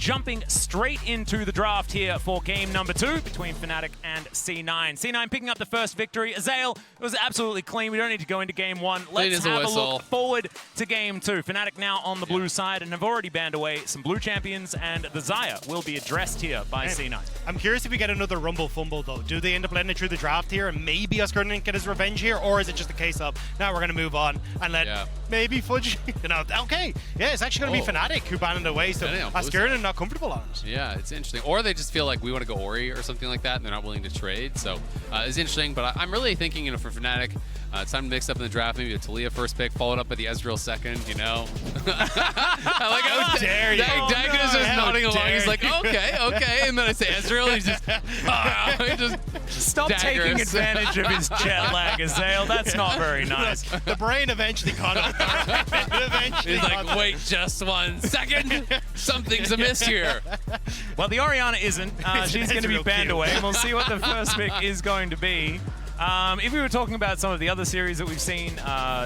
jumping straight into the draft here for game number 2 between Fnatic and C9. C9 picking up the first victory. Azael, it was absolutely clean. We don't need to go into game 1. Let's have a look forward to game 2. Fnatic now on the blue side and have already banned away some blue champions, and the Xayah will be addressed here by C9. I'm curious if we get another Rumble fumble, though. Do they end up letting it through the draft here, and maybe Oscarnin get his revenge here, or is it just a case of, now we're going to move on and let maybe Fudge, okay. Yeah, it's actually going to be Fnatic who banned it away, so Oscarnin not comfortable on it. Yeah, it's interesting. Or they just feel like we want to go Ori or something like that, and they're not willing to trade. So it's interesting, but I'm really thinking, you know, for Fnatic, it's time to mix up in the draft. Maybe a Taliyah first pick, followed up by the Ezreal second, you know. I like how dare you. Dag is just nodding along. He's like, okay. And then I say Ezreal, he's just, he just stop taking advantage of his jet lag, Azael. That's not very nice. The brain eventually caught up. He's like, wait just 1 second. Something's amiss here. Well, the Orianna isn't. She's going to be banned away, and we'll see what the first pick is going to be. If we were talking about some of the other series that we've seen,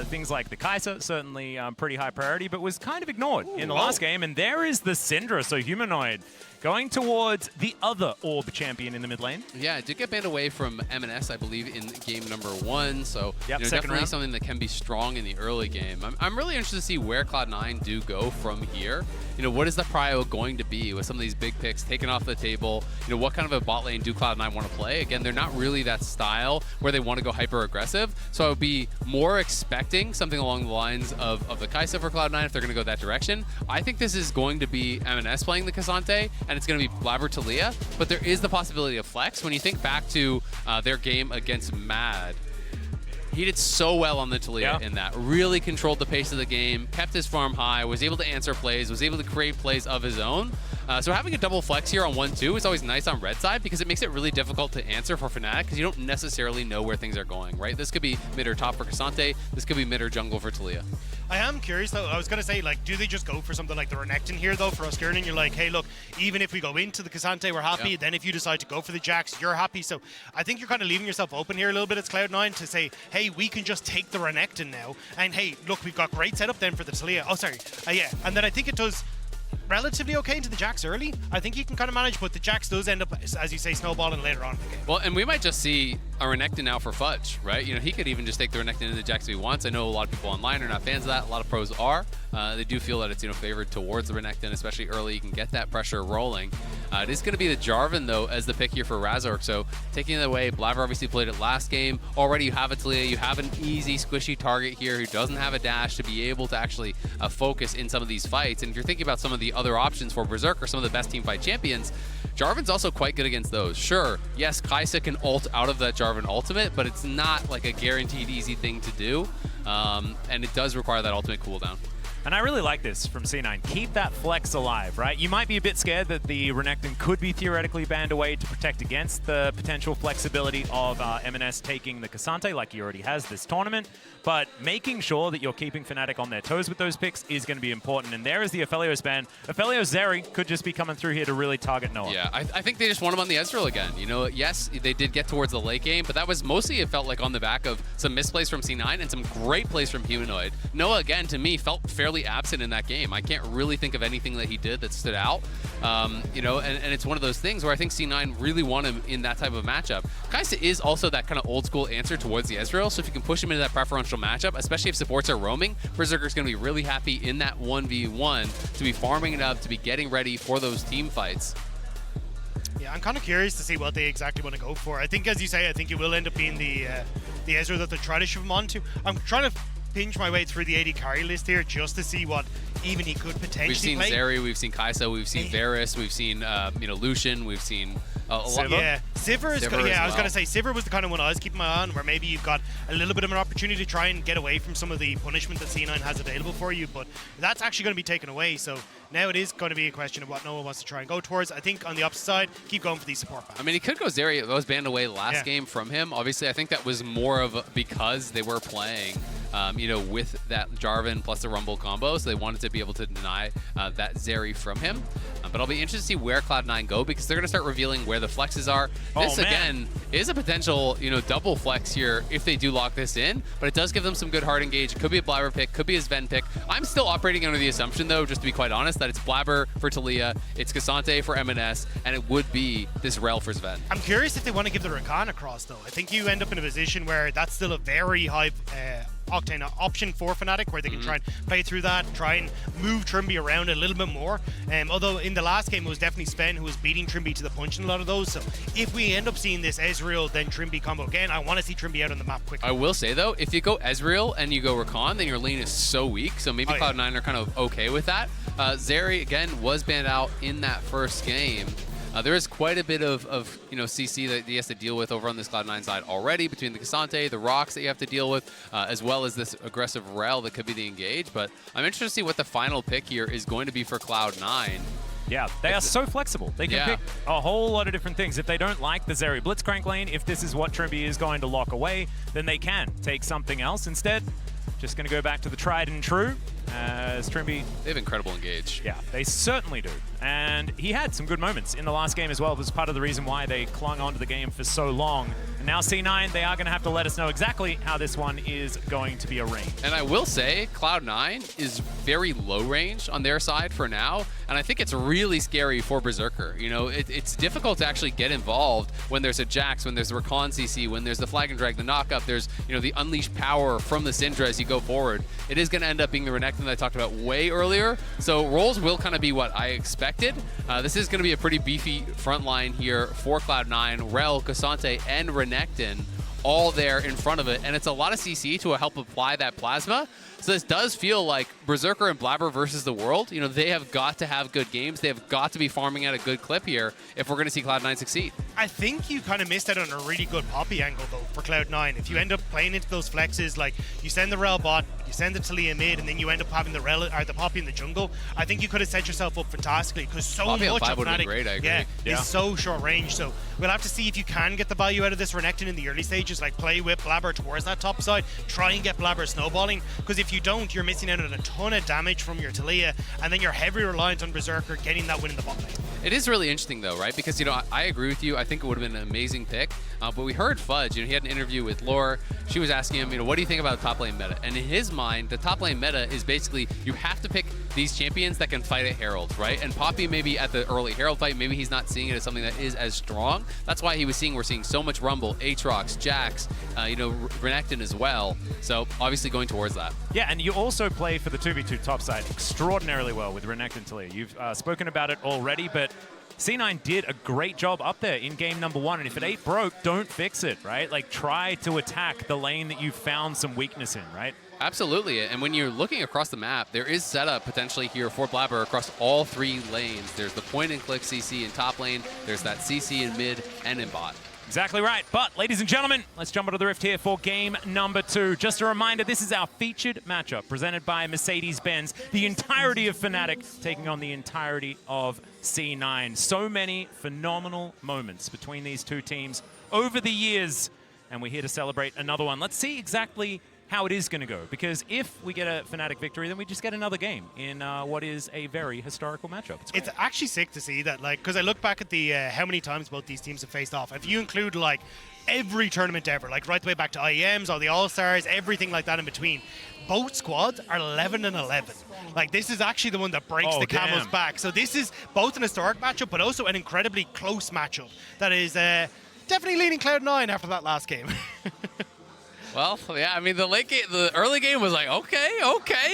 things like the Kai'Sa, certainly pretty high priority, but was kind of ignored in the last game. And there is the Syndra, so Humanoid, going towards the other Orb champion in the mid lane. Yeah, it did get banned away from M&S, I believe, in game number 1. So you know, definitely round. Something that can be strong in the early game. I'm really interested to see where Cloud9 do go from here. You know, what is the prio going to be with some of these big picks taken off the table? You know, what kind of a bot lane do Cloud9 want to play? Again, they're not really that style where they want to go hyper aggressive. So I would be more expecting something along the lines of the Kai'Sa for Cloud9 if they're going to go that direction. I think this is going to be M&S playing the K'Sante, and it's going to be Blabber Taliyah, but there is the possibility of flex. When you think back to their game against Mad, he did so well on the Taliyah in that. Really controlled the pace of the game, kept his farm high, was able to answer plays, was able to create plays of his own. So having a double flex here on 1-2 is always nice on red side because it makes it really difficult to answer for Fnatic because you don't necessarily know where things are going, right? This could be mid or top for K'Sante. This could be mid or jungle for Taliyah. I am curious, though. I was going to say, like, do they just go for something like the Renekton here, though, for Oscarnin? You're like, hey, look, even if we go into the K'Sante, we're happy. Then if you decide to go for the Jax, you're happy. So I think you're kind of leaving yourself open here a little bit as Cloud9 to say, hey, we can just take the Renekton now. And, hey, look, we've got great setup then for the Taliyah. Oh, sorry. Yeah. And then I think it does relatively okay into the Jax early. I think he can kind of manage, but the Jax does end up, as you say, snowballing later on in the game. Well, and we might just see a Renekton now for Fudge, right? You know, he could even just take the Renekton into the Jax if he wants. I know a lot of people online are not fans of that. A lot of pros are. They do feel that it's, you know, favored towards the Renekton, especially early. You can get that pressure rolling. It is going to be the Jarvan, though, as the pick here for Razork. So taking it away, Blabber obviously played it last game. Already you have a Taliyah. You have an easy, squishy target here who doesn't have a dash to be able to actually focus in some of these fights. And if you're thinking about some of the other options for Berserker, some of the best teamfight champions, Jarvan's also quite good against those. Sure, yes, Kai'Sa can ult out of that Jarvan ultimate, but it's not like a guaranteed easy thing to do. And it does require that ultimate cooldown. And I really like this from C9. Keep that flex alive, right? You might be a bit scared that the Renekton could be theoretically banned away to protect against the potential flexibility of M&S taking the K'Sante like he already has this tournament. But making sure that you're keeping Fnatic on their toes with those picks is going to be important. And there is the Aphelios ban. Aphelios Zeri could just be coming through here to really target Noah. Yeah, I think they just want him on the Ezreal again. You know, yes, they did get towards the late game, but that was mostly, it felt like, on the back of some misplays from C9 and some great plays from Humanoid. Noah, again, to me, felt fairly absent in that game. I can't really think of anything that he did that stood out. You know, and it's one of those things where I think C9 really want him in that type of matchup. Kai'Sa is also that kind of old school answer towards the Ezreal, so if you can push him into that preferential matchup, especially if supports are roaming, Berserker's going to be really happy in that 1v1 to be farming it up, to be getting ready for those team fights. Yeah, I'm kind of curious to see what they exactly want to go for. I think, as you say, I think it will end up being the Ezreal that they try to shove him onto. I'm trying to pinch my way through the AD carry list here just to see what even he could potentially We've seen play. Zeri, we've seen Kai'Sa, we've seen Varus, we've seen you know, Lucian, we've seen a lot. Yeah, Sivir is good. Yeah, I was going to say Sivir was the kind of one I was keeping my eye on, where maybe you've got a little bit of an opportunity to try and get away from some of the punishment that C9 has available for you, but that's actually going to be taken away. So now it is going to be a question of what Noah wants to try and go towards. I think on the opposite side, keep going for these support bans. I mean, he could go Zeri. That was banned away last game from him. Obviously, I think that was more of because they were playing with that Jarvan plus the Rumble combo. So they wanted to be able to deny that Zeri from him. But I'll be interested to see where Cloud9 go, because they're going to start revealing where the flexes are. This, again, is a potential, double flex here if they do lock this in. But it does give them some good hard engage. It could be a Blabber pick, could be a Sven pick. I'm still operating under the assumption, though, just to be quite honest, that it's Blabber for Taliyah, it's Cassante for M&S, and it would be this Rel for Sven. I'm curious if they want to give the Rakan across, though. I think you end up in a position where that's still a very high Octane option for Fnatic, where they can try and play through that, try and move Trimby around a little bit more. Although in the last game it was definitely Sven who was beating Trimby to the punch in a lot of those. So if we end up seeing this Ezreal then Trimby combo again, I want to see Trimby out on the map quickly. I will say though, if you go Ezreal and you go Rakan, then your lane is so weak. So maybe Cloud9 are kind of okay with that. Zeri again was banned out in that first game. There is quite a bit of CC that he has to deal with over on this Cloud9 side already, between the Cassante, the rocks that you have to deal with, as well as this aggressive Rel that could be the engage. But I'm interested to see what the final pick here is going to be for Cloud9. Yeah, they are so flexible. They can pick a whole lot of different things. If they don't like the Zeri Blitzcrank lane, if this is what Trimby is going to lock away, then they can take something else. Instead, just going to go back to the tried and true. As Trimby... They have incredible engage. Yeah, they certainly do. And he had some good moments in the last game as well. This is part of the reason why they clung onto the game for so long. And now C9, they are going to have to let us know exactly how this one is going to be arranged. And I will say, Cloud9 is very low range on their side for now. And I think it's really scary for Berserker. It's difficult to actually get involved when there's a Jax, when there's a Rakan CC, when there's the Flag and Drag, the knockup, there's, the unleashed power from the Syndra as you go forward. It is going to end up being the Renekton that I talked about way earlier. So roles will kind of be what I expected. This is going to be a pretty beefy front line here for Cloud9. Rel, Cassante, and Renekton all there in front of it. And it's a lot of CC to help apply that plasma. So this does feel like Berserker and Blabber versus the world. They have got to have good games. They have got to be farming at a good clip here if we're going to see Cloud9 succeed. I think you kind of missed out on a really good Poppy angle, though, for Cloud9. If you end up playing into those flexes, like you send the Rel bot, you send the Taliyah mid, and then you end up having the Poppy in the jungle, I think you could have set yourself up fantastically, because so Poppy much of Fnatic Fnatic is so short range. So we'll have to see if you can get the value out of this Renekton in the early stages, like play with Blabber towards that top side, try and get Blabber snowballing, because if you don't, you're missing out on a ton of damage from your Taliyah, and then you're heavily reliant on Berserker getting that win in the bot lane. It is really interesting though, right? Because, I agree with you. I think it would have been an amazing pick. But we heard Fudge, he had an interview with Lore. She was asking him, what do you think about the top lane meta? And in his mind, the top lane meta is basically you have to pick these champions that can fight at Herald, right? And Poppy maybe at the early Herald fight, maybe he's not seeing it as something that is as strong. That's why we're seeing so much Rumble, Aatrox, Jax, Renekton as well. So obviously going towards that. Yeah, and you also play for the 2v2 top side extraordinarily well with Renekton Taliyah. You've spoken about it already, but C9 did a great job up there in game number 1, and if it ain't broke, don't fix it, right? Like, try to attack the lane that you found some weakness in, right? Absolutely, and when you're looking across the map, there is setup potentially here for Blabber across all 3 lanes. There's the point-and-click CC in top lane, there's that CC in mid and in bot. Exactly right. But, ladies and gentlemen, let's jump into the Rift here for game number 2. Just a reminder, this is our featured matchup presented by Mercedes-Benz. The entirety of Fnatic taking on the entirety of C9. So many phenomenal moments between these two teams over the years, and we're here to celebrate another one. Let's see exactly how it is going to go, because if we get a Fnatic victory, then we just get another game in what is a very historical matchup. It's actually sick to see that, because I look back at the how many times both these teams have faced off. If you include every tournament ever, right the way back to IEMs, all the All-Stars, everything like that in between, both squads are 11-11. This is actually the one that breaks the camel's back. So this is both an historic matchup, but also an incredibly close matchup that is definitely leading Cloud9 after that last game. Well, yeah, I mean, the early game was okay.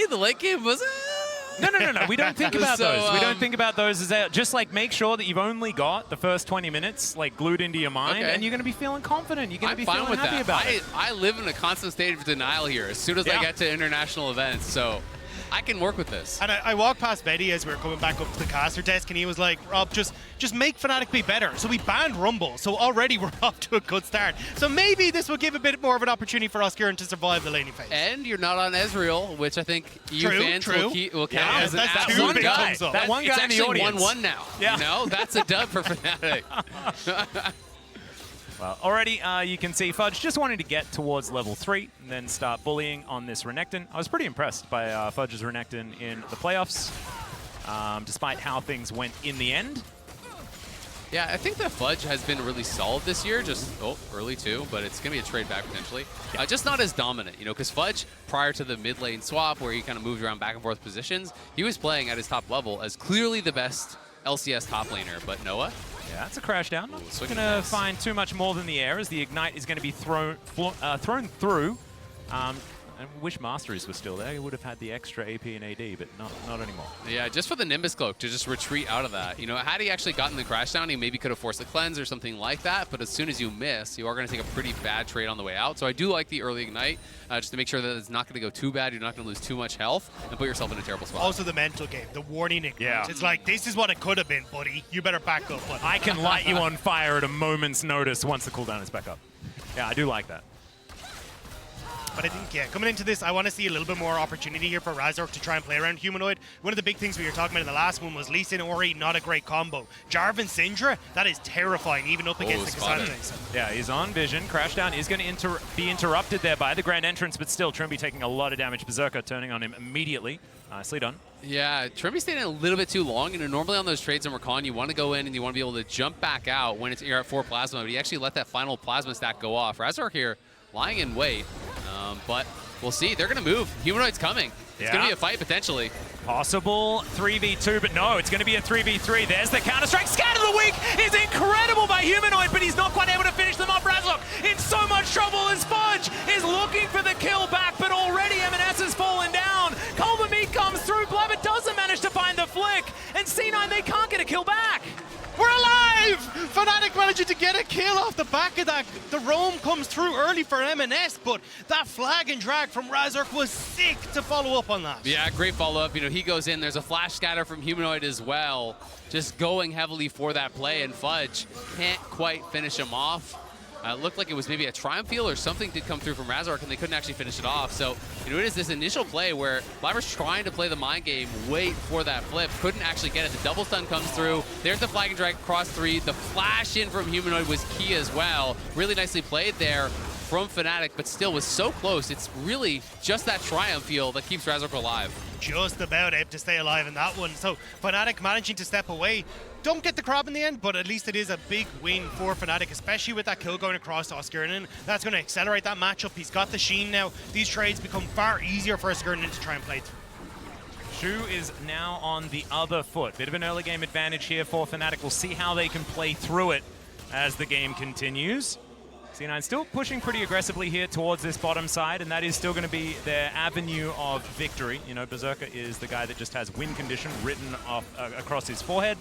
The late game was... No. We don't think about those. We don't think about those as just make sure that you've only got the first 20 minutes glued into your mind, and you're going to be feeling confident. You're going to be feeling happy about it. I live in a constant state of denial here as soon as I get to international events, so I can work with this. And I walked past Betty as we were coming back up to the caster desk, and he was like, Rob, just make Fnatic be better. So we banned Rumble, so already we're off to a good start. So maybe this will give a bit more of an opportunity for Oscurin to survive the laning phase. And you're not on Ezreal, which I think you fans will count as an that's absolute big guy. That one guy in the audience. It's actually 1-1 now. Yeah. That's a dub for Fnatic. Well, already you can see Fudge just wanting to get towards level 3 and then start bullying on this Renekton. I was pretty impressed by Fudge's Renekton in the playoffs, despite how things went in the end. Yeah, I think that Fudge has been really solid this year, just early too, but it's going to be a trade back potentially. Yeah. Just not as dominant, you know, because Fudge, prior to the mid lane swap where he kind of moved around back and forth positions, he was playing at his top level as clearly the best LCS top laner, but Noah? Yeah, that's a crash down. It's going to find too much more than the air as the Ignite is going to be thrown through. I wish Masteries was still there. He would have had the extra AP and AD, but not anymore. Yeah, just for the Nimbus Cloak to just retreat out of that. You know, had he actually gotten the crash down, he maybe could have forced a cleanse or something like that, but as soon as you miss, you are going to take a pretty bad trade on the way out. So I do like the early Ignite, just to make sure that it's not going to go too bad, you're not going to lose too much health, and put yourself in a terrible spot. Also the mental game, the warning Ignite. Yeah. It's like, this is what it could have been, buddy. You better back up. Buddy. I can light you on fire at a moment's notice once the cooldown is back up. Yeah, I do like that. But I think, yeah, coming into this, I want to see a little bit more opportunity here for Razork to try and play around Humanoid. One of the big things we were talking about in the last one was Lee Sin Ori, not a great combo. Jarvan Syndra, that is terrifying, even up against the Cassandra. Yeah, he's on vision. Crashdown is going to be interrupted there by the Grand Entrance, but still, Trimby taking a lot of damage. Berserker turning on him immediately. Nicely done. Yeah, Trimby stayed in a little bit too long. You know, normally on those trades in Rakan, you want to go in and you want to be able to jump back out when you're at 4 plasma, but he actually let that final plasma stack go off. Razork here lying in wait, but we'll see. They're going to move. Humanoid's coming. It's going to be a fight, potentially. Possible 3v2, but no, it's going to be a 3v3. There's the Counter-Strike. Scatter the Weak is incredible by Humanoid, but he's not quite able to finish them off. Razork in so much trouble as Fudge is looking for the kill back, but already M&S has fallen down. Culver Meat comes through. Blabber doesn't manage to find the flick, and C9, they can't get a kill back. We're alive! Fnatic managing to get a kill off the back of that. The roam comes through early for M&S, but that flag and drag from Razork was sick to follow up on that. Yeah, great follow-up. You know, he goes in. There's a flash scatter from Humanoid as well. Just going heavily for that play, and Fudge can't quite finish him off. It looked like it was maybe a Triumph Heal or something did come through from Razork, and they couldn't actually finish it off. So, you know, it is this initial play where Blabber's trying to play the mind game, wait for that flip, couldn't actually get it. The double stun comes through. There's the flag and drag across 3. The flash in from Humanoid was key as well. Really nicely played there from Fnatic, but still was so close. It's really just that Triumph Heal that keeps Razork alive. Just about able to stay alive in that one. So Fnatic managing to step away. Don't get the crab in the end, but at least it is a big win for Fnatic, especially with that kill going across to Oscarinen. That's going to accelerate that matchup. He's got the Sheen now. These trades become far easier for Oscarinen to try and play through. Shu is now on the other foot. Bit of an early game advantage here for Fnatic. We'll see how they can play through it as the game continues. C9 still pushing pretty aggressively here towards this bottom side, and that is still going to be their avenue of victory. You know, Berserker is the guy that just has win condition written off across his forehead.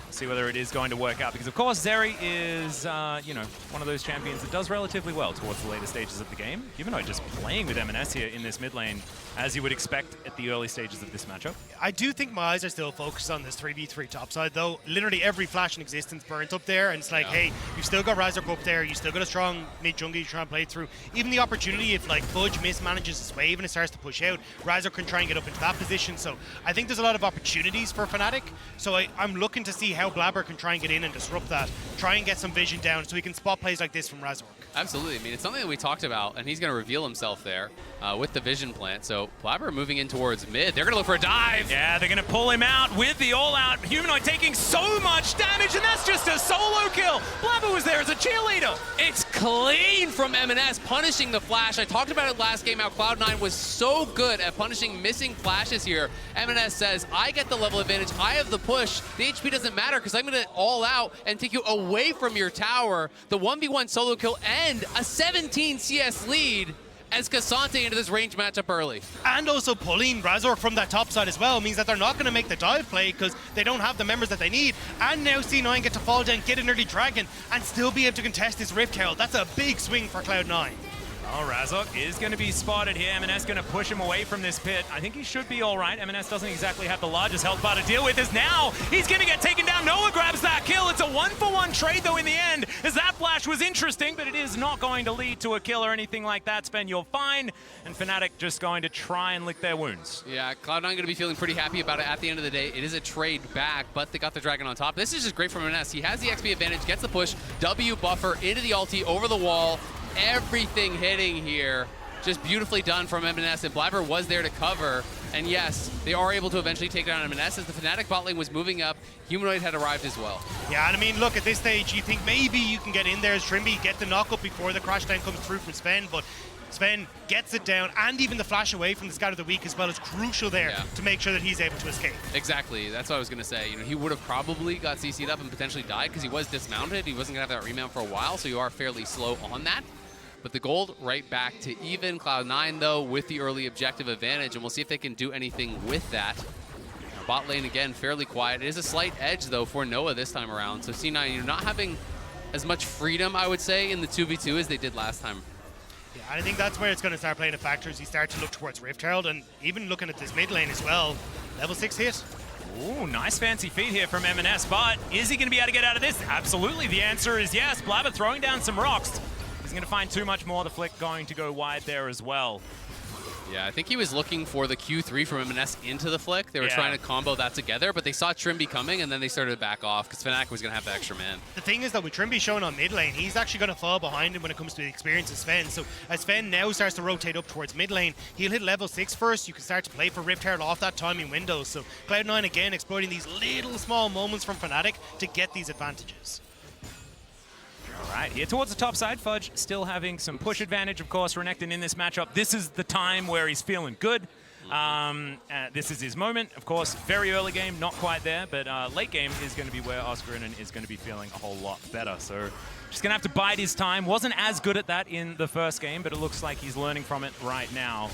See whether it is going to work out, because of course Zeri is, you know, one of those champions that does relatively well towards the later stages of the game. Humanoid just playing with M&S here in this mid lane, as you would expect at the early stages of this matchup. I do think my eyes are still focused on this 3v3 topside, though. Literally every flash in existence burnt up there, and it's like, hey, you've still got Razork up there, you still got a strong mid-jungle you try and play through. Even the opportunity, if like Fudge mismanages his wave and it starts to push out, Razork can try and get up into that position. So I think there's a lot of opportunities for Fnatic. So I'm looking to see how Blabber can try and get in and disrupt that, try and get some vision down so he can spot plays like this from Razork. Absolutely. I mean, it's something that we talked about, and he's going to reveal himself there with the vision plant. So Blabber moving in towards mid. They're going to look for a dive. Yeah, they're going to pull him out with the all-out. Humanoid taking so much damage, and that's just a solo kill. Blabber was there as a cheerleader. It's clean from M&S, punishing the flash. I talked about it last game, how Cloud9 was so good at punishing missing flashes here. M&S says, I get the level advantage. I have the push. The HP doesn't matter because I'm going to all out and take you away from your tower. The 1v1 solo kill and a 17 CS lead as Cassandra into this range matchup early. And also pulling Razork from that top side as well means that they're not going to make the dive play because they don't have the members that they need. And now C9 get to fall down, get an early dragon, and still be able to contest this Rift Herald. That's a big swing for Cloud9. Oh, Razok is going to be spotted here. M&S going to push him away from this pit. I think he should be all right. M&S doesn't exactly have the largest health bar to deal with. As now he's going to get taken down. Noah grabs that kill. It's a 1-for-1 trade, though, in the end, as that flash was interesting, but it is not going to lead to a kill or anything like that. Sven, you're fine. And Fnatic just going to try and lick their wounds. Yeah, Cloud9 going to be feeling pretty happy about it at the end of the day. It is a trade back, but they got the Dragon on top. This is just great from M&S. He has the XP advantage, gets the push, W buffer into the ulti, over the wall. Everything hitting here. Just beautifully done from M&S, and Blabber was there to cover. And yes, they are able to eventually take down M&S as the Fnatic bot lane was moving up. Humanoid had arrived as well. Yeah, and I mean, look, at this stage, you think maybe you can get in there as Trimby, get the knock-up before the crash down comes through from Sven, but Sven gets it down, and even the flash away from the Scout of the Week as well is crucial there to make sure that he's able to escape. Exactly, that's what I was going to say. You know, he would have probably got CC'd up and potentially died because he was dismounted. He wasn't going to have that remount for a while, so you are fairly slow on that. But the gold right back to even. Cloud9, though, with the early objective advantage, and we'll see if they can do anything with that. Bot lane, again, fairly quiet. It is a slight edge, though, for Noah this time around. So C9, you're not having as much freedom, I would say, in the 2v2 as they did last time. Yeah, and I think that's where it's going to start playing a factor as you start to look towards Rift Herald, and even looking at this mid lane as well. Level 6 hit. Ooh, nice fancy feet here from M&S, but is he going to be able to get out of this? Absolutely, the answer is yes. Blabber throwing down some rocks. He's going to find too much more. The flick going to go wide there as well. Yeah, I think he was looking for the Q3 from M&S into the flick. They were trying to combo that together, but they saw Trimby coming, and then they started to back off because Fnatic was going to have the extra man. The thing is that with Trimby showing on mid lane, he's actually going to fall behind him when it comes to the experience of Sven. So as Sven now starts to rotate up towards mid lane, he'll hit level 6 first. You can start to play for Rift Herald off that timing window. So Cloud9 again exploiting these little small moments from Fnatic to get these advantages. All right, here towards the top side, Fudge still having some push advantage, of course. Renekton in this matchup. This is the time where he's feeling good. This is his moment. Of course, very early game, not quite there, but late game is going to be where Oscarinen is going to be feeling a whole lot better. So just going to have to bide his time. Wasn't as good at that in the first game, but it looks like he's learning from it right now.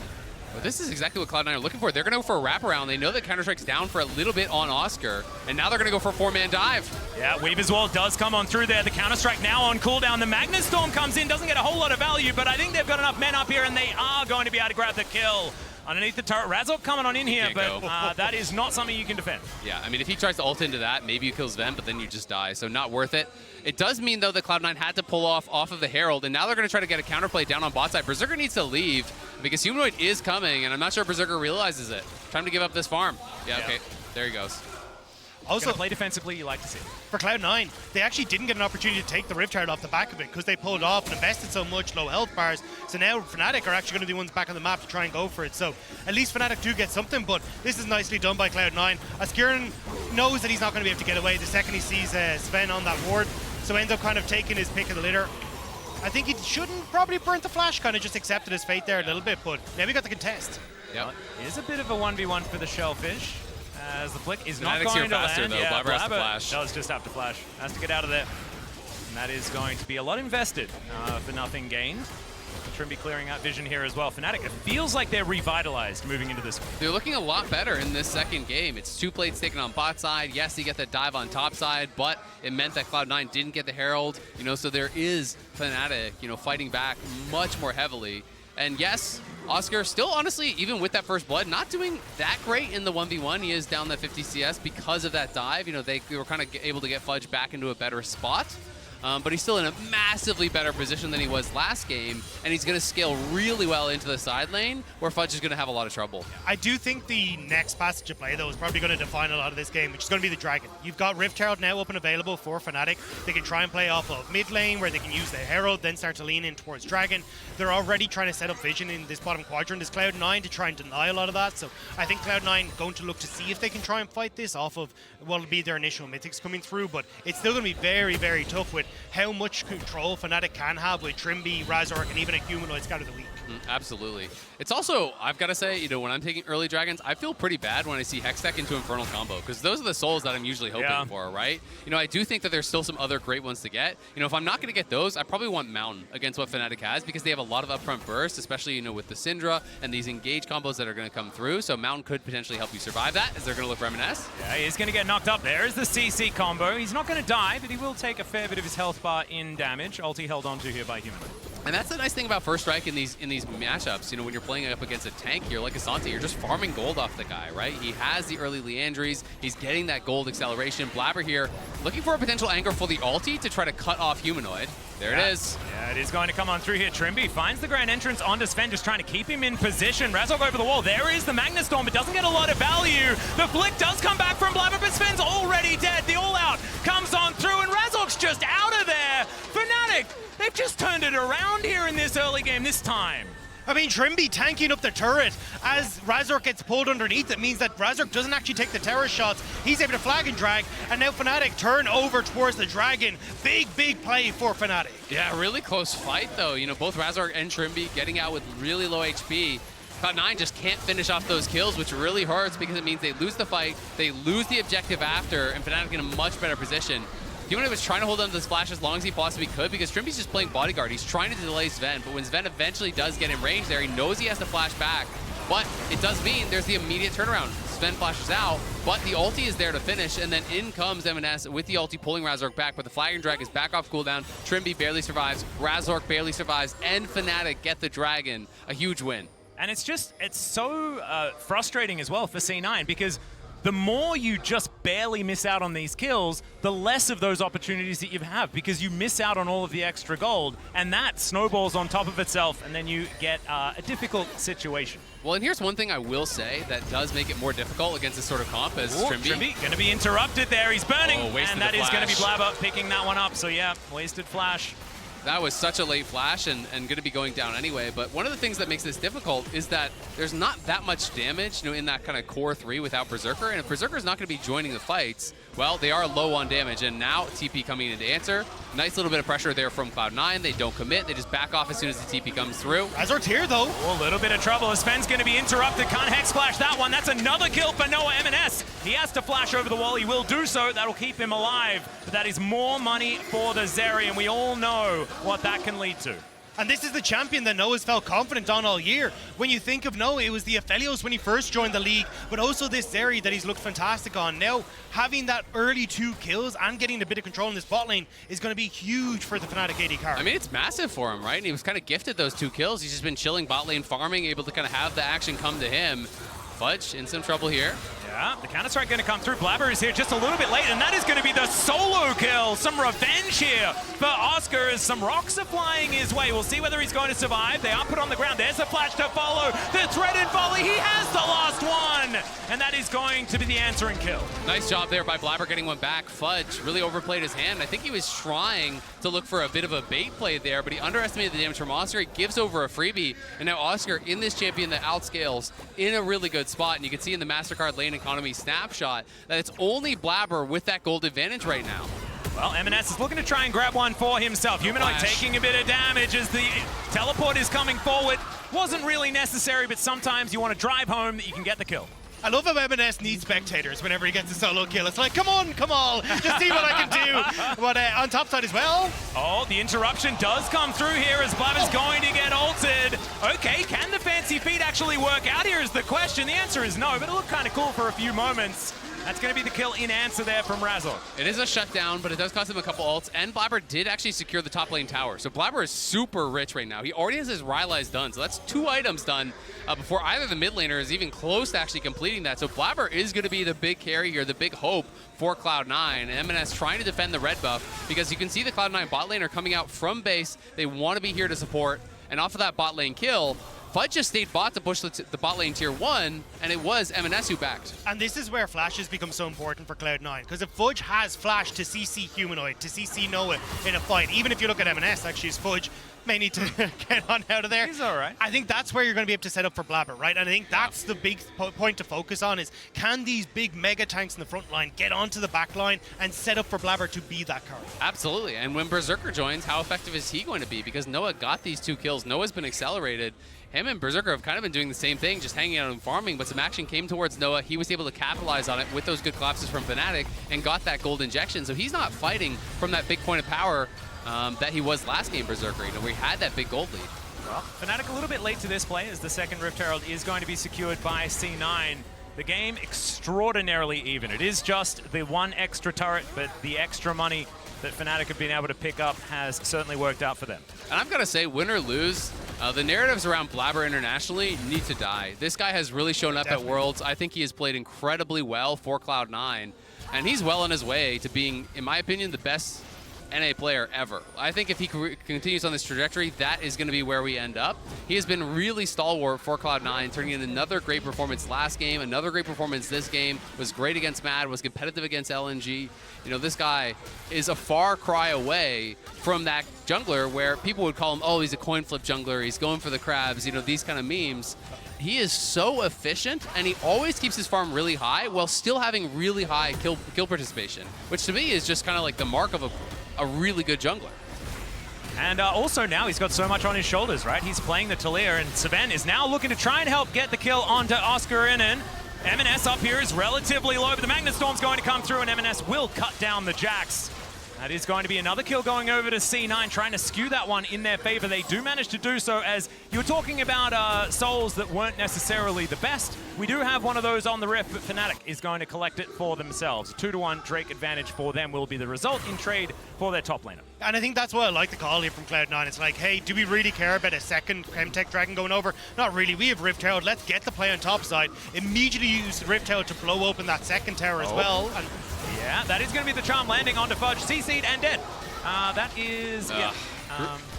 Well, this is exactly what Cloud9 are looking for. They're going to go for a wraparound. They know that Counter-Strike's down for a little bit on Oscar, and now they're going to go for a 4-man dive. Yeah, Weaver's Wall does come on through there. The Counter-Strike now on cooldown. The Magnus Storm comes in, doesn't get a whole lot of value, but I think they've got enough men up here, and they are going to be able to grab the kill. Underneath the turret, Razok coming on in here, but that is not something you can defend. Yeah, I mean, if he tries to ult into that, maybe you kill Sven, but then you just die, so not worth it. It does mean, though, that Cloud9 had to pull off of the Herald, and now they're going to try to get a counterplay down on bot side. Berserker needs to leave because Humanoid is coming, and I'm not sure Berserker realizes it. Time to give up this farm. Yeah, okay, there he goes. Also, play defensively, you like to see. For Cloud9, they actually didn't get an opportunity to take the Rift Herald off the back of it because they pulled off and invested so much low health bars. So now Fnatic are actually going to be the ones back on the map to try and go for it. So at least Fnatic do get something, but this is nicely done by Cloud9. Ascurin knows that he's not going to be able to get away the second he sees Sven on that ward, so ends up kind of taking his pick of the litter. I think he shouldn't probably burnt the flash, kind of just accepted his fate there a little bit, but now we got the contest. Yep. It is a bit of a 1v1 for the Shellfish. As the flick is not Fnatic's going to faster, land. though. Yeah, Blabber has to flash. Does just have to flash. Has to get out of there. And that is going to be a lot invested for nothing gained. Trimby clearing out vision here as well. Fnatic, it feels like they're revitalized moving into this one. They're looking a lot better in this second game. It's 2 plates taken on bot side. Yes, you get that dive on top side, but it meant that Cloud9 didn't get the Herald. You know, so there is Fnatic, you know, fighting back much more heavily. And yes, Oscar still, honestly, even with that first blood, not doing that great in the 1v1. He is down that 50 CS because of that dive. You know, they were kind of able to get Fudge back into a better spot. But he's still in a massively better position than he was last game, and he's going to scale really well into the side lane, where Fudge is going to have a lot of trouble. I do think the next passage of play, though, is probably going to define a lot of this game, which is going to be the Dragon. You've got Rift Herald now up and available for Fnatic. They can try and play off of mid lane, where they can use the Herald, then start to lean in towards Dragon. They're already trying to set up vision in this bottom quadrant as Cloud9 to try and deny a lot of that, so I think Cloud9 going to look to see if they can try and fight this off of what will be their initial mythics coming through, but it's still going to be very, very tough with how much control Fnatic can have with Trimby, Razork, and even a Humanoid Scout of the Week. Absolutely. It's also, I've got to say, you know, when I'm taking early Dragons, I feel pretty bad when I see Hextech into Infernal combo, because those are the souls that I'm usually hoping for, right? You know, I do think that there's still some other great ones to get. You know, if I'm not going to get those, I probably want Mountain against what Fnatic has, because they have a lot of upfront burst, especially, you know, with the Syndra and these engage combos that are going to come through. So Mountain could potentially help you survive that, as they're going to look for M&S. Yeah, he's going to get knocked up. There is the CC combo. He's not going to die, but he will take a fair bit of his health bar in damage. Ulti held onto here by Humanoid. And that's the nice thing about First Strike in these matchups. You know, when you're playing up against a tank here like Asante, you're just farming gold off the guy, right? He has the early Leandries. He's getting that gold acceleration. Blabber here looking for a potential anchor for the ulti to try to cut off Humanoid. There it is. Yeah, it is going to come on through here. Trimby finds the grand entrance onto Sven, just trying to keep him in position. Razork over the wall. There is the Magna Storm, but doesn't get a lot of value. The flick does come back from Blabber, but Sven's already dead. The all-out comes on through, and Razork's just out of there. Fnatic, they've just turned it around here in this early game this time. I mean, Trimby tanking up the turret as Razork gets pulled underneath. It means that Razork doesn't actually take the terror shots. He's able to flag and drag, and now Fnatic turn over towards the Dragon. Big play for Fnatic. Yeah, really close fight, though. You know, both Razork and Trimby getting out with really low HP. Cloud9 just can't finish off those kills, which really hurts because it means they lose the fight, they lose the objective after, and Fnatic in a much better position. Humanoid was trying to hold on to the splash as long as he possibly could because Trimby's just playing bodyguard. He's trying to delay Sven, but when Sven eventually does get in range there, he knows he has to flash back. But it does mean there's the immediate turnaround. Sven flashes out, but the ulti is there to finish, and then in comes M&S with the ulti pulling Razork back, but the flag and drag is back off cooldown. Trimby barely survives, Razork barely survives, and Fnatic get the Dragon. A huge win. And it's so frustrating as well for C9 because the more you just barely miss out on these kills, the less of those opportunities that you have because you miss out on all of the extra gold, and that snowballs on top of itself, and then you get a difficult situation. Well, and here's one thing I will say that does make it more difficult against this sort of comp as Trimby. Trimby going to be interrupted there. He's burning, and that is going to be Blabber picking that one up. So yeah, wasted flash. That was such a late flash and going to be going down anyway. But one of the things that makes this difficult is that there's not that much damage, you know, in that kind of core 3 without Berserker. And if Berserker's not going to be joining the fights, well, they are low on damage. And now TP coming in to answer. Nice little bit of pressure there from Cloud9. They don't commit. They just back off as soon as the TP comes through. Razork's here, though. Oh, a little bit of trouble. Sven's going to be interrupted. Can't hex flash that one. That's another kill for Noah M&S. He has to flash over the wall. He will do so. That'll keep him alive. But that is more money for the Zeri, and we all know what that can lead to. And this is the champion that Noah's felt confident on all year. When you think of Noah, it was the Aphelios when he first joined the league, but also this Zeri that he's looked fantastic on. Now, having that early 2 kills and getting a bit of control in this bot lane is going to be huge for the Fnatic AD card. I mean, it's massive for him, right? And he was kind of gifted those 2 kills. He's just been chilling bot lane farming, able to kind of have the action come to him. Fudge in some trouble here. Yeah, the counter-strike going to come through. Blabber is here just a little bit late, and that is going to be the solo kill. Some revenge here for Oscar as some rocks are flying his way. We'll see whether he's going to survive. They are put on the ground. There's a flash to follow. The thread and volley. He has the last one, and that is going to be the answering kill. Nice job there by Blabber getting one back. Fudge really overplayed his hand. I think he was trying to look for a bit of a bait play there, but he underestimated the damage from Oscar. He gives over a freebie, and now Oscar in this champion that outscales in a really good spot, and you can see in the MasterCard lane economy snapshot that it's only Blabber with that gold advantage right now. Well, M&S is looking to try and grab one for himself. Humanoid taking a bit of damage as the teleport is coming forward. Wasn't really necessary, but sometimes you want to drive home that you can get the kill. I love how M&S needs spectators whenever he gets a solo kill. It's like, come on, just see what I can do. But on top side as well. Oh, the interruption does come through here as Blabber's going to get ulted. Okay, can the fancy feet actually work out here is the question. The answer is no, but it looked kind of cool for a few moments. That's going to be the kill in answer there from Razork. It is a shutdown, but it does cost him a couple ults, and Blabber did actually secure the top lane tower. So Blabber is super rich right now. He already has his Rylai's done, so that's 2 items done before either the mid laner is even close to actually completing that. So Blabber is going to be the big carry here, the big hope for Cloud9. And M&S trying to defend the red buff because you can see the Cloud9 bot laner coming out from base. They want to be here to support, and off of that bot lane kill, Fudge just stayed bot to push the bot lane tier 1, and it was M&S who backed. And this is where flashes become so important for Cloud9, because if Fudge has flash to CC Humanoid, to CC Noah in a fight, even if you look at M&S, actually, Fudge may need to get on out of there. He's all right. I think that's where you're going to be able to set up for Blabber, right? And I think that's the big point to focus on is, can these big mega tanks in the front line get onto the back line and set up for Blabber to be that card? Absolutely. And when Berserker joins, how effective is he going to be? Because Noah got these 2 kills. Noah's been accelerated. Him and Berserker have kind of been doing the same thing, just hanging out and farming, but some action came towards Noah. He was able to capitalize on it with those good collapses from Fnatic and got that gold injection. So he's not fighting from that big point of power that he was last game, Berserker, where he had that big gold lead. Well, Fnatic a little bit late to this play as the second Rift Herald is going to be secured by C9. The game extraordinarily even. It is just the 1 extra turret, but the extra money that Fnatic have been able to pick up has certainly worked out for them. And I'm going to say, win or lose, the narratives around Blabber internationally need to die. This guy has really shown up at Worlds. I think he has played incredibly well for Cloud9, and he's well on his way to being, in my opinion, the best NA player ever. I think if he continues on this trajectory, that is going to be where we end up. He has been really stalwart for Cloud9, turning in another great performance last game, another great performance this game, was great against Mad, was competitive against LNG. You know, this guy is a far cry away from that jungler where people would call him, oh, he's a coin flip jungler, he's going for the crabs, you know, these kind of memes. He is so efficient, and he always keeps his farm really high while still having really high kill participation, which to me is just kind of like the mark of a really good jungler. And also now he's got so much on his shoulders, right? He's playing the Talir, and Sven is now looking to try and help get the kill onto Oscar Innen. M&S up here is relatively low, but the Magnet Storm's going to come through, and M&S will cut down the Jax. That is going to be another kill going over to C9, trying to skew that one in their favor. They do manage to do so, as you were talking about souls that weren't necessarily the best. We do have one of those on the Rift, but Fnatic is going to collect it for themselves. 2-1 Drake advantage for them will be the result in trade for their top laner. And I think that's what I like the call here from Cloud9. It's like, hey, do we really care about a second Chemtech Dragon going over? Not really. We have Rift Herald. Let's get the play on top side. Immediately use Rift Herald to blow open that second tower as well. And yeah, that is going to be the charm landing onto Fudge. CC'd and dead. That is, the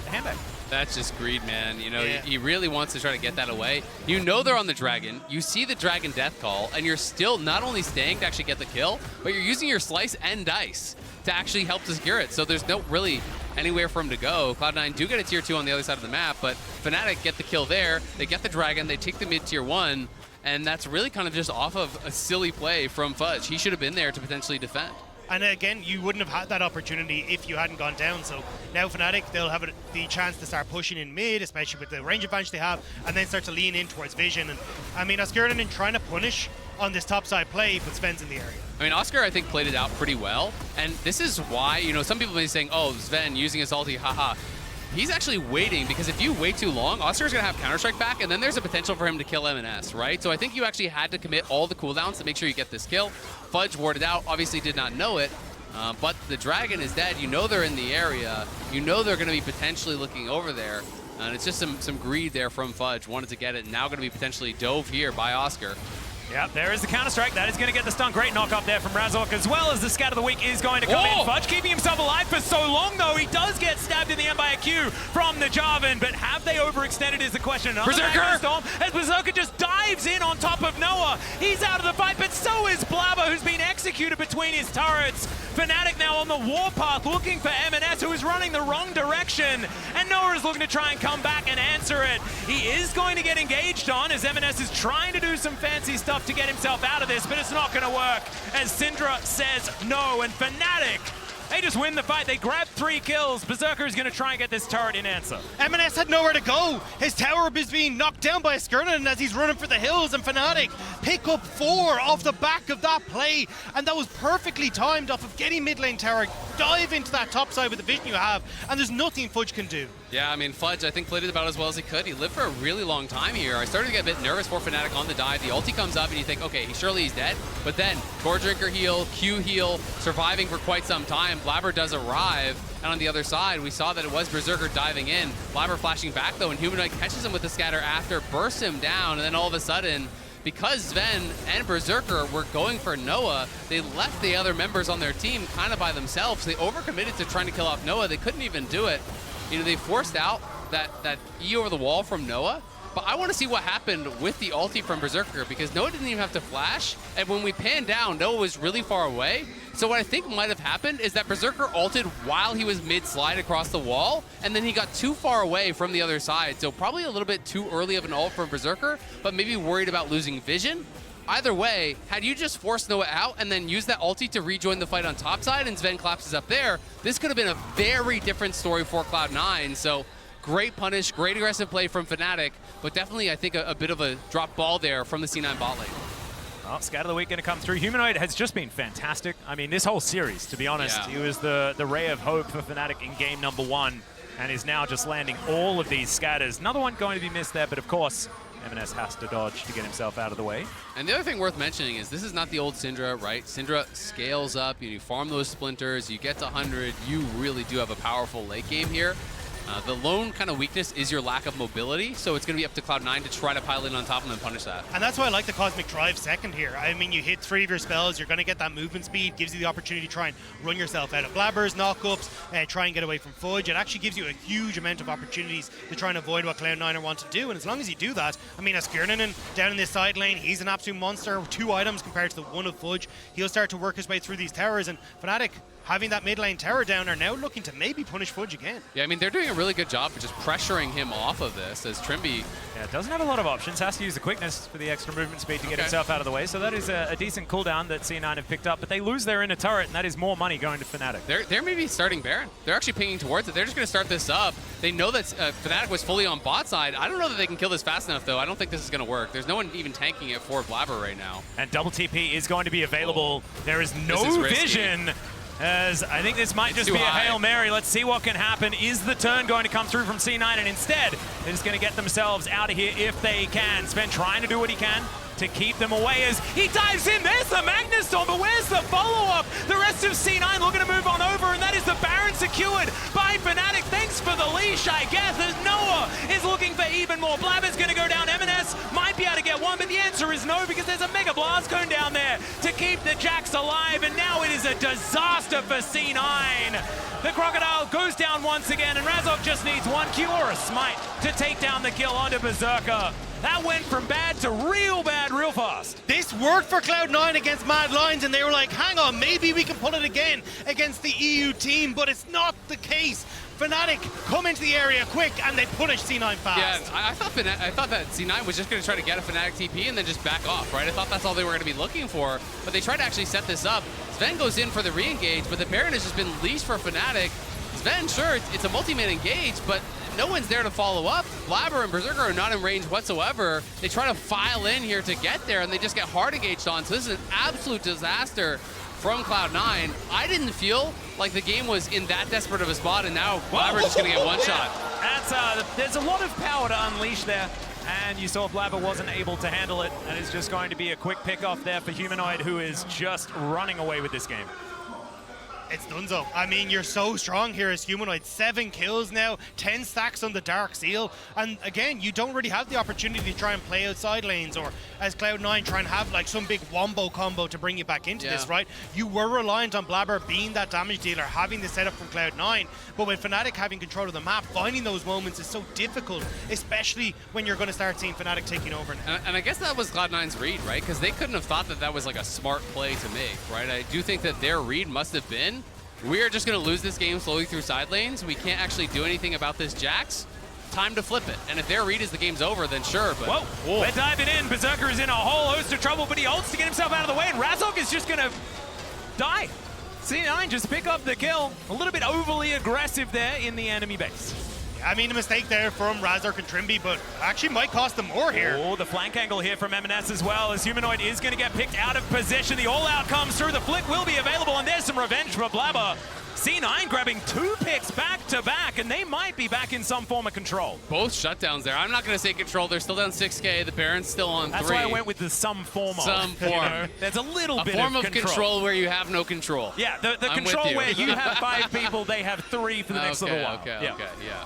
handbag. That's just greed, man. You know, he really wants to try to get that away. You know they're on the dragon. You see the dragon death call, and you're still not only staying to actually get the kill, but you're using your slice and dice to actually help to secure it. So there's no really anywhere for him to go. Cloud9 do get a tier 2 on the other side of the map, but Fnatic get the kill there. They get the dragon. They take the mid tier 1, and that's really kind of just off of a silly play from Fudge. He should have been there to potentially defend. And again, you wouldn't have had that opportunity if you hadn't gone down. So now Fnatic, they'll have the chance to start pushing in mid, especially with the range advantage they have, and then start to lean in towards vision. And I mean, Oscar Innen trying to punish on this topside play, but Sven's in the area. I mean, Oscar, I think, played it out pretty well. And this is why, you know, some people may be saying, oh, Sven using his ulti, haha. He's actually waiting, because if you wait too long, Oscar's going to have Counter-Strike back, and then there's a potential for him to kill M&S, right? So I think you actually had to commit all the cooldowns to make sure you get this kill. Fudge warded out, obviously did not know it, but the dragon is dead. You know they're in the area. You know they're going to be potentially looking over there. And it's just some greed there from Fudge. Wanted to get it, now going to be potentially dove here by Oscar. Yeah, there is the Counter-Strike. That is going to get the stun. Great knock up there from Razork, as well as the Scat of the Week is going to come in. Fudge keeping himself alive for so long, though. He does get stabbed in the end by a Q from the Jarvan, but have they overextended is the question. Another Berserker Storm, as Berserker just dives in on top of Noah. He's out of the fight, but so is Blabber, who's been executed between his turrets. Fnatic now on the warpath, looking for M&S, who is running the wrong direction, and Noah is looking to try and come back and answer it. He is going to get engaged on, as M&S is trying to do some fancy stuff to get himself out of this, but it's not going to work, as Syndra says no, and Fnatic, they just win the fight. They grab 3 kills. Berserker is going to try and get this turret in answer. M&S had nowhere to go. His tower is being knocked down by Skirnan as he's running for the hills, and Fnatic pick up 4 off the back of that play, and that was perfectly timed off of getting mid lane tower, dive into that top side with the vision you have, and there's nothing Fudge can do. Yeah, I mean, Fudge, I think, played it about as well as he could. He lived for a really long time here. I started to get a bit nervous for Fnatic on the dive. The ulti comes up, and you think, okay, surely he's dead. But then, Core Drinker heal, Q heal, surviving for quite some time. Blabber does arrive, and on the other side, we saw that it was Berserker diving in. Blabber flashing back, though, and Humanoid catches him with the scatter after, bursts him down, and then all of a sudden, because Sven and Berserker were going for Noah, they left the other members on their team kind of by themselves. They overcommitted to trying to kill off Noah. They couldn't even do it. You know, they forced out that E over the wall from Noah, but I want to see what happened with the ulti from Berserker, because Noah didn't even have to flash, and when we panned down, Noah was really far away. So what I think might have happened is that Berserker ulted while he was mid-slide across the wall, and then he got too far away from the other side. So probably a little bit too early of an ult from Berserker, but maybe worried about losing vision. Either way, had you just forced Noah out and then used that ulti to rejoin the fight on top side and Sven collapses up there, this could have been a very different story for Cloud9. So great punish, great aggressive play from Fnatic, but definitely I think a bit of a drop ball there from the C9 bot lane. Well, Scat of the Week going to come through. Humanoid has just been fantastic. I mean, this whole series, to be honest, he was the ray of hope for Fnatic in game number 1, and is now just landing all of these scatters. Another one going to be missed there, but of course, M&S has to dodge to get himself out of the way. And the other thing worth mentioning is this is not the old Syndra, right? Syndra scales up, you farm those splinters, you get to 100, you really do have a powerful late game here. The lone kind of weakness is your lack of mobility, so it's going to be up to Cloud9 to try to pile in on top of them and punish that. And that's why I like the Cosmic Drive second here. I mean, you hit 3 of your spells, you're going to get that movement speed, gives you the opportunity to try and run yourself out of blabbers, knockups, try and get away from Fudge. It actually gives you a huge amount of opportunities to try and avoid what Cloud9 want to do, and as long as you do that, I mean, as Skirnanen down in this side lane, he's an absolute monster. 2 items compared to the 1 of Fudge. He'll start to work his way through these towers, and Fnatic, having that mid lane tower down, are now looking to maybe punish Fudge again. Yeah, I mean, they're doing a really good job of just pressuring him off of this as Trimby... Yeah, doesn't have a lot of options. Has to use the quickness for the extra movement speed to get himself out of the way. So that is a decent cooldown that C9 have picked up, but they lose their inner turret, and that is more money going to Fnatic. They're maybe starting Baron. They're actually pinging towards it. They're just going to start this up. They know that Fnatic was fully on bot side. I don't know that they can kill this fast enough, though. I don't think this is going to work. There's no one even tanking it for Blabber right now. And double TP is going to be available. There is no vision. As I think this might just be a Hail Mary. Let's see what can happen. Is the turn going to come through from C9? And instead, they're just going to get themselves out of here if they can. Sven trying to do what he can to keep them away as he dives in. There's the Magnus Storm, but where's the follow-up? The rest of C9 looking to move on over, and that is the Baron secured by Fnatic. Thanks for the leash, I guess, as Noah is looking for even more. Blabber's going to go down. M&S might be able to get one, but the answer is no, because there's a Mega Blast Cone down there to keep the Jacks alive, and now it is a disaster for C9. The Crocodile goes down once again, and Razov just needs 1 Q or a smite to take down the kill onto Berserker. That went from bad to real bad real fast. This worked for Cloud9 against Mad Lions, and they were like, hang on, maybe we can pull it again against the EU team, but it's not the case. Fnatic come into the area quick, and they punish C9 fast. Yeah, I thought that C9 was just going to try to get a Fnatic TP and then just back off, right? I thought that's all they were going to be looking for, but they tried to actually set this up. Sven goes in for the re-engage, but the Baron has just been leashed for Fnatic. Sven, sure, it's a multi-man engage, but no one's there to follow up. Blabber and Berserker are not in range whatsoever. They try to file in here to get there, and they just get hard engaged on. So this is an absolute disaster from Cloud9. I didn't feel like the game was in that desperate of a spot, and now Blabber's just going to get one shot. That's there's a lot of power to unleash there, and you saw Blabber wasn't able to handle it, and it's just going to be a quick pick-off there for Humanoid, who is just running away with this game. It's donezo. I mean, you're so strong here as Humanoid. 7 kills now, 10 stacks on the Dark Seal. And again, you don't really have the opportunity to try and play outside lanes, or as Cloud9 try and have like some big wombo combo to bring you back into this, right? You were reliant on Blabber being that damage dealer, having the setup from Cloud9. But with Fnatic having control of the map, finding those moments is so difficult, especially when you're going to start seeing Fnatic taking over now. And I guess that was Cloud9's read, right? Because they couldn't have thought that that was like a smart play to make, right? I do think that their read must have been, we are just going to lose this game slowly through side lanes. We can't actually do anything about this Jax. Time to flip it. And if their read is the game's over, then sure, but... Whoa, they're diving in. Berserker is in a whole host of trouble, but he ults to get himself out of the way, and Razok is just going to die. C9 just pick up the kill. A little bit overly aggressive there in the enemy base. I mean, a mistake there from Razork and Trimby, but actually might cost them more here. Oh, the flank angle here from M&S as well, as Humanoid is going to get picked out of position. The all-out comes through. The flick will be available, and there's some revenge for Blabber. C9 grabbing 2 picks back-to-back, and they might be back in some form of control. Both shutdowns there. I'm not going to say control. They're still down 6K. The Baron's still on 3. That's why I went with the some form of. Some form. You know, there's a little bit of form of control where you have no control. Yeah, the control where you have 5 people, they have 3 for the next little while. Okay, yeah.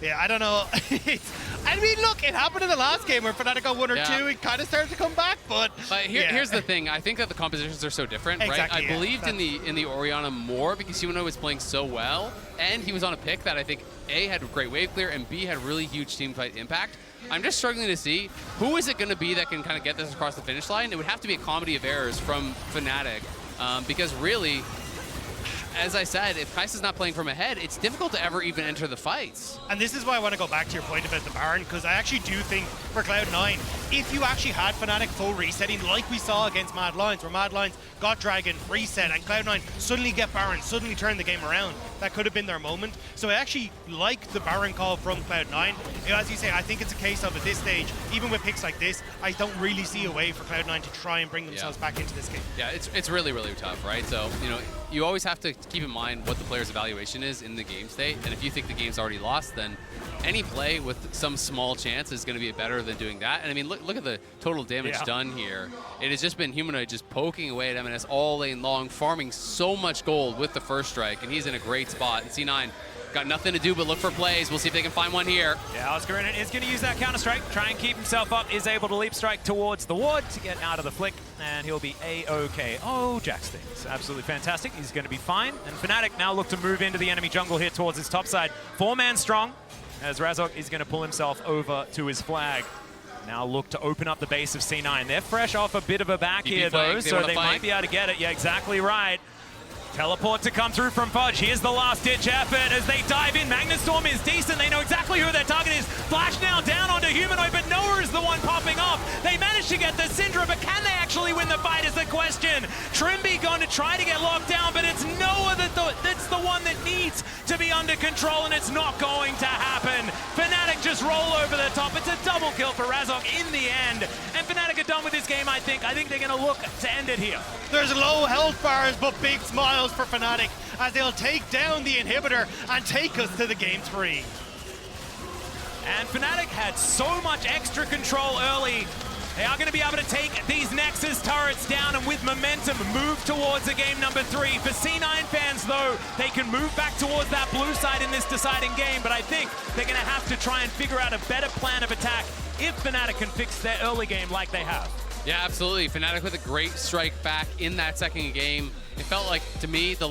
Yeah, I don't know. I mean, look, it happened in the last game where Fnatic got 1 or 2. It kind of started to come back, but here's the thing. I think that the compositions are so different, right? I believed in the Orianna more because Humanoid was playing so well, and he was on a pick that I think A, had great wave clear, and B, had really huge team fight impact. I'm just struggling to see who is it going to be that can kind of get this across the finish line. It would have to be a comedy of errors from Fnatic, because really, as I said, if Kai'Sa's not playing from ahead, it's difficult to ever even enter the fights. And this is why I want to go back to your point about the Baron, because I actually do think for Cloud9, if you actually had Fnatic full resetting like we saw against Mad Lions, where Mad Lions got Dragon, reset, and Cloud9 suddenly get Baron, suddenly turn the game around, that could have been their moment. So I actually like the Baron call from Cloud9. As you say, I think it's a case of, at this stage, even with picks like this, I don't really see a way for Cloud9 to try and bring themselves back into this game. Yeah, it's really, really tough, right? So, you know, you always have to keep in mind what the player's evaluation is in the game state. And if you think the game's already lost, then any play with some small chance is going to be better than doing that. And I mean, look at the total damage done here. It has just been Humanoid just poking away at M&S all lane long, farming so much gold with the first strike, and he's in a great spot. And C9 got nothing to do but look for plays. We'll see if they can find one here. Yeah, Oscar is going to use that counter-strike, try and keep himself up, is able to leap strike towards the ward to get out of the flick, and he'll be A-OK. Oh, Jax things. Absolutely fantastic. He's going to be fine. And Fnatic now look to move into the enemy jungle here towards his top side. 4-man strong, as Razok is going to pull himself over to his flag. Now look to open up the base of C9. They're fresh off a bit of a back here, though, so they might be able to get it. Yeah, exactly right. Teleport to come through from Fudge. Here's the last-ditch effort as they dive in. Magnustorm is decent. They know exactly who their target is. Flash now down onto Humanoid, but Noah is the one popping off. They managed to get the Syndra, but can they actually win the fight is the question. Trimby going to try to get locked down, but it's Noah that's the one that needs to be under control, and it's not going to happen. Fnatic just roll over the top. It's a double kill for Razok in the end, and Fnatic are done with this game, I think. I think they're going to look to end it here. There's low health bars, but big smiles for Fnatic as they'll take down the inhibitor and take us to the game 3. And Fnatic had so much extra control early. They are going to be able to take these Nexus turrets down and with momentum move towards a game number 3. For C9 fans, though, they can move back towards that blue side in this deciding game, but I think they're going to have to try and figure out a better plan of attack if Fnatic can fix their early game like they have. Yeah, absolutely. Fnatic with a great strike back in that second game. It felt like, to me, the